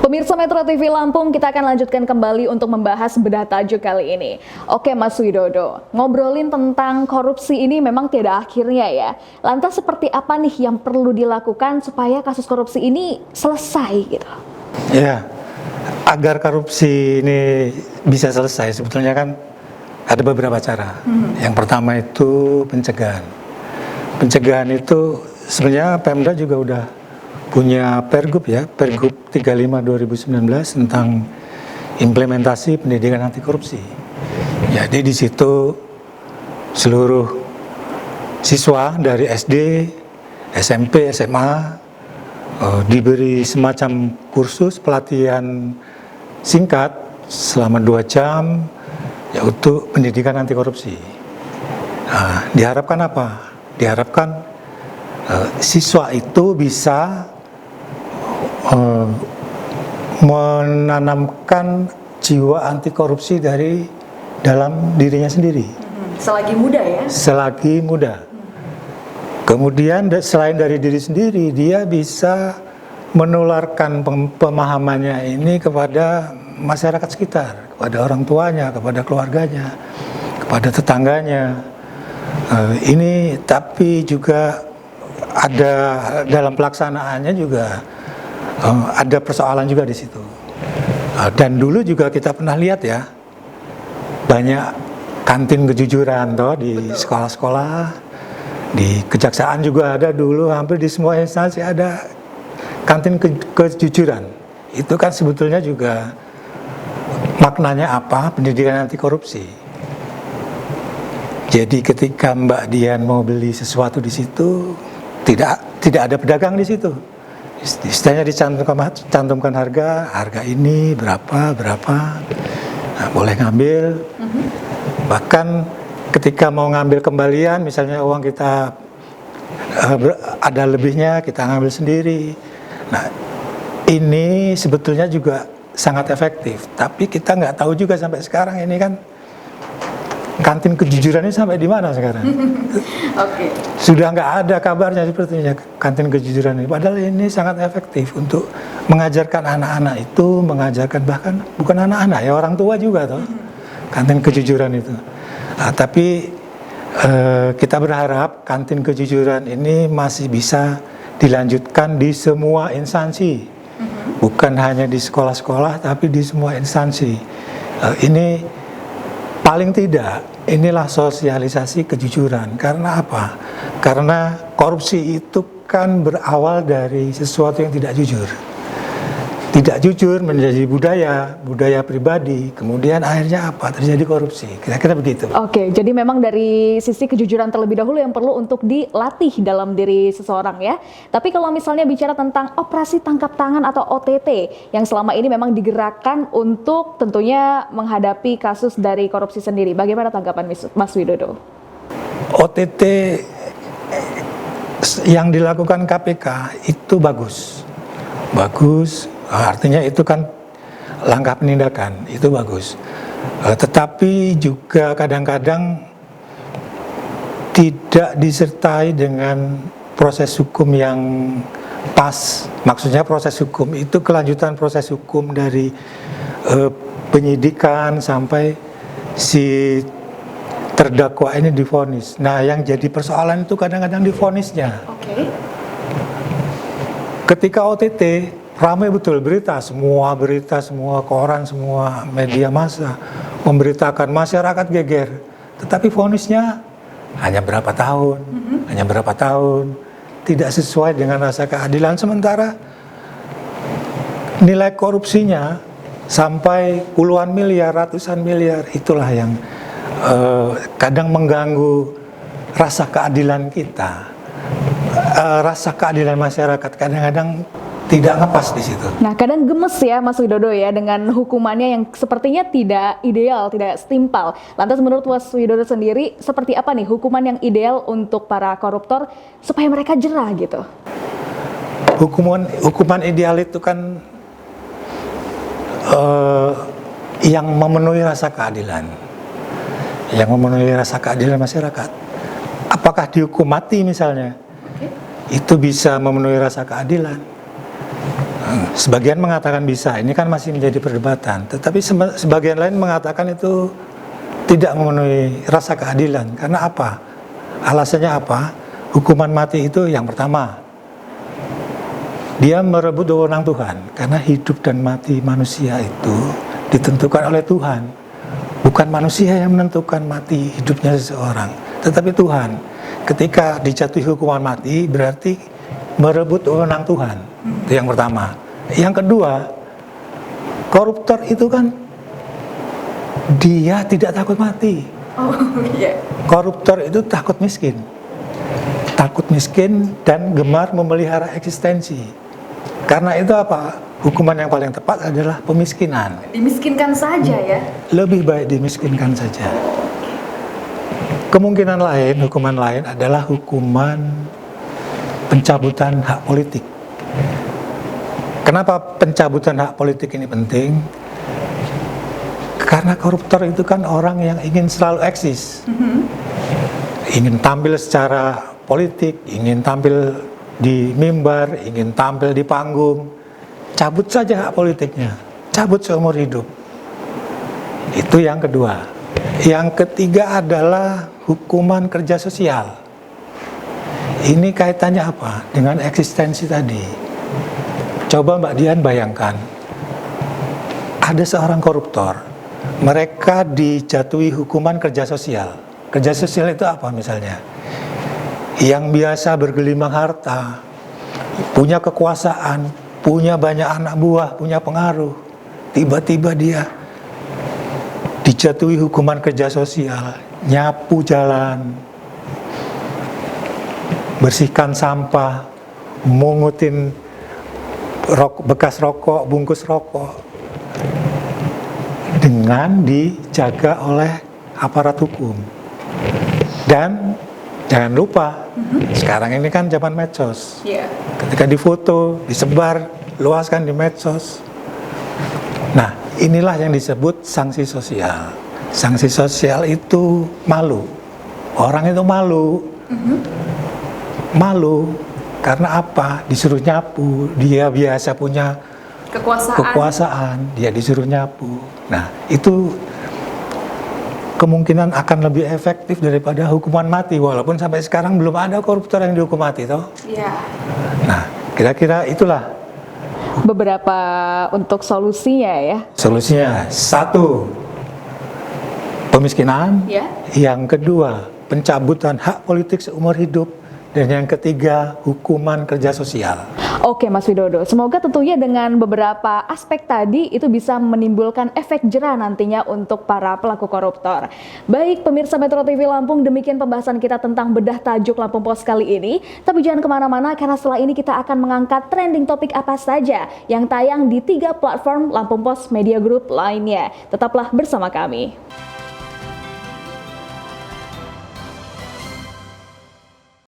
Pemirsa Metro TV Lampung, kita akan lanjutkan kembali untuk membahas bedah tajuk kali ini. Oke Mas Widodo, ngobrolin tentang korupsi ini memang tidak akhirnya ya. Lantas seperti apa nih yang perlu dilakukan supaya kasus korupsi ini selesai gitu? Ya, agar korupsi ini bisa selesai sebetulnya kan ada beberapa cara. Yang pertama itu pencegahan. Pencegahan itu sebenarnya Pemda juga udah punya Pergub ya, Pergub 35 2019 tentang implementasi pendidikan anti korupsi. Jadi di situ seluruh siswa dari SD, SMP, SMA diberi semacam kursus pelatihan singkat selama 2 jam ya untuk pendidikan anti korupsi. Nah, diharapkan apa? Diharapkan siswa itu bisa menanamkan jiwa anti korupsi dari dalam dirinya sendiri. Selagi muda ya? Selagi muda. Kemudian selain dari diri sendiri, dia bisa menularkan pemahamannya ini kepada masyarakat sekitar, kepada orang tuanya, kepada keluarganya, kepada tetangganya. Ini tapi juga ada dalam pelaksanaannya juga ada persoalan juga di situ. Dan dulu juga kita pernah lihat ya, banyak kantin kejujuran toh di sekolah-sekolah, di kejaksaan juga ada dulu, hampir di semua instansi ada kantin kejujuran. Itu kan sebetulnya juga maknanya apa? Pendidikan anti korupsi. Jadi ketika Mbak Dian mau beli sesuatu di situ, tidak ada pedagang di situ. Istilahnya dicantumkan harga ini berapa, nah, boleh ngambil. Bahkan ketika mau ngambil kembalian, misalnya uang kita ada lebihnya, kita ngambil sendiri. Nah, ini sebetulnya juga sangat efektif. Tapi kita nggak tahu juga sampai sekarang ini kan kantin kejujurannya sampai di mana sekarang? Oke. Sudah nggak ada kabarnya sepertinya kantin kejujuran ini. Padahal ini sangat efektif untuk mengajarkan anak-anak itu, mengajarkan bahkan bukan anak-anak ya, orang tua juga toh. Kantin kejujuran itu. Nah, tapi kita berharap kantin kejujuran ini masih bisa dilanjutkan di semua instansi, bukan hanya di sekolah-sekolah, tapi di semua instansi. Ini paling tidak inilah sosialisasi kejujuran. Karena apa? Karena korupsi itu kan berawal dari sesuatu yang tidak jujur. Tidak jujur menjadi budaya pribadi, kemudian akhirnya apa? Terjadi korupsi. Kira-kira begitu. Oke, jadi memang dari sisi kejujuran terlebih dahulu yang perlu untuk dilatih dalam diri seseorang ya. Tapi kalau misalnya bicara tentang operasi tangkap tangan atau OTT yang selama ini memang digerakkan untuk tentunya menghadapi kasus dari korupsi sendiri. Bagaimana tanggapan Mas Widodo? OTT yang dilakukan KPK itu bagus. Artinya itu kan langkah penindakan, itu bagus. Tetapi juga kadang-kadang tidak disertai dengan proses hukum yang pas. Maksudnya proses hukum itu kelanjutan proses hukum dari penyidikan sampai si terdakwa ini divonis. Nah, yang jadi persoalan itu kadang-kadang divonisnya. Oke. Ketika OTT ramai betul berita, semua koran, semua media massa memberitakan, masyarakat geger. Tetapi vonisnya hanya berapa tahun, tidak sesuai dengan rasa keadilan. Sementara nilai korupsinya sampai puluhan miliar, ratusan miliar, itulah yang kadang mengganggu rasa keadilan kita, rasa keadilan masyarakat. Kadang-kadang tidak ngepas di situ. Nah, kadang gemes ya Mas Widodo ya dengan hukumannya yang sepertinya tidak ideal, tidak setimpal. Lantas menurut Mas Widodo sendiri, seperti apa nih hukuman yang ideal untuk para koruptor supaya mereka jera gitu? Hukuman ideal itu kan yang memenuhi rasa keadilan, masyarakat. Apakah dihukum mati misalnya? Itu bisa memenuhi rasa keadilan. Sebagian mengatakan bisa, ini kan masih menjadi perdebatan. Tetapi sebagian lain mengatakan itu tidak memenuhi rasa keadilan. Karena apa? Alasannya apa? Hukuman mati itu yang pertama, dia merebut wewenang Tuhan. Karena hidup dan mati manusia itu ditentukan oleh Tuhan. Bukan manusia yang menentukan mati hidupnya seseorang, tetapi Tuhan. Ketika dijatuhi hukuman mati, berarti merebut wewenang Tuhan. Itu yang pertama. Yang kedua, koruptor itu kan dia tidak takut mati. Koruptor itu takut miskin. Takut miskin dan gemar memelihara eksistensi. Karena itu apa? Hukuman yang paling tepat adalah pemiskinan. Dimiskinkan saja ya? Lebih baik dimiskinkan saja. Kemungkinan lain, hukuman lain adalah hukuman pencabutan hak politik. Kenapa pencabutan hak politik ini penting? Karena koruptor itu kan orang yang ingin selalu eksis. Ingin tampil secara politik, ingin tampil di mimbar, ingin tampil di panggung. Cabut saja hak politiknya, cabut seumur hidup. Itu yang kedua. Yang ketiga adalah hukuman kerja sosial. Ini kaitannya apa? Dengan eksistensi tadi. Coba Mbak Dian bayangkan, ada seorang koruptor, mereka dijatuhi hukuman kerja sosial. Kerja sosial itu apa misalnya? Yang biasa bergelimang harta, punya kekuasaan, punya banyak anak buah, punya pengaruh. Tiba-tiba dia dijatuhi hukuman kerja sosial, nyapu jalan, bersihkan sampah, mungutin bekas rokok, bungkus rokok, dengan dijaga oleh aparat hukum. Dan jangan lupa, sekarang ini kan zaman medsos. Ketika difoto, disebar, luaskan di medsos. Nah, inilah yang disebut sanksi sosial. Sanksi sosial itu malu. Orang itu malu. Malu karena apa? Disuruh nyapu. Dia biasa punya kekuasaan, dia disuruh nyapu. Nah, itu kemungkinan akan lebih efektif daripada hukuman mati, walaupun sampai sekarang belum ada koruptor yang dihukum mati, toh. Nah, kira-kira itulah beberapa untuk solusinya ya. Solusinya, satu, pemiskinan. Yang kedua, pencabutan hak politik seumur hidup. Dan yang ketiga, hukuman kerja sosial. Oke Mas Widodo, semoga tentunya dengan beberapa aspek tadi itu bisa menimbulkan efek jerah nantinya untuk para pelaku koruptor. Baik pemirsa Metro TV Lampung, demikian pembahasan kita tentang bedah tajuk Lampung Pos kali ini. Tapi jangan kemana-mana karena setelah ini kita akan mengangkat trending topik apa saja yang tayang di 3 platform Lampung Pos Media Group lainnya. Tetaplah bersama kami.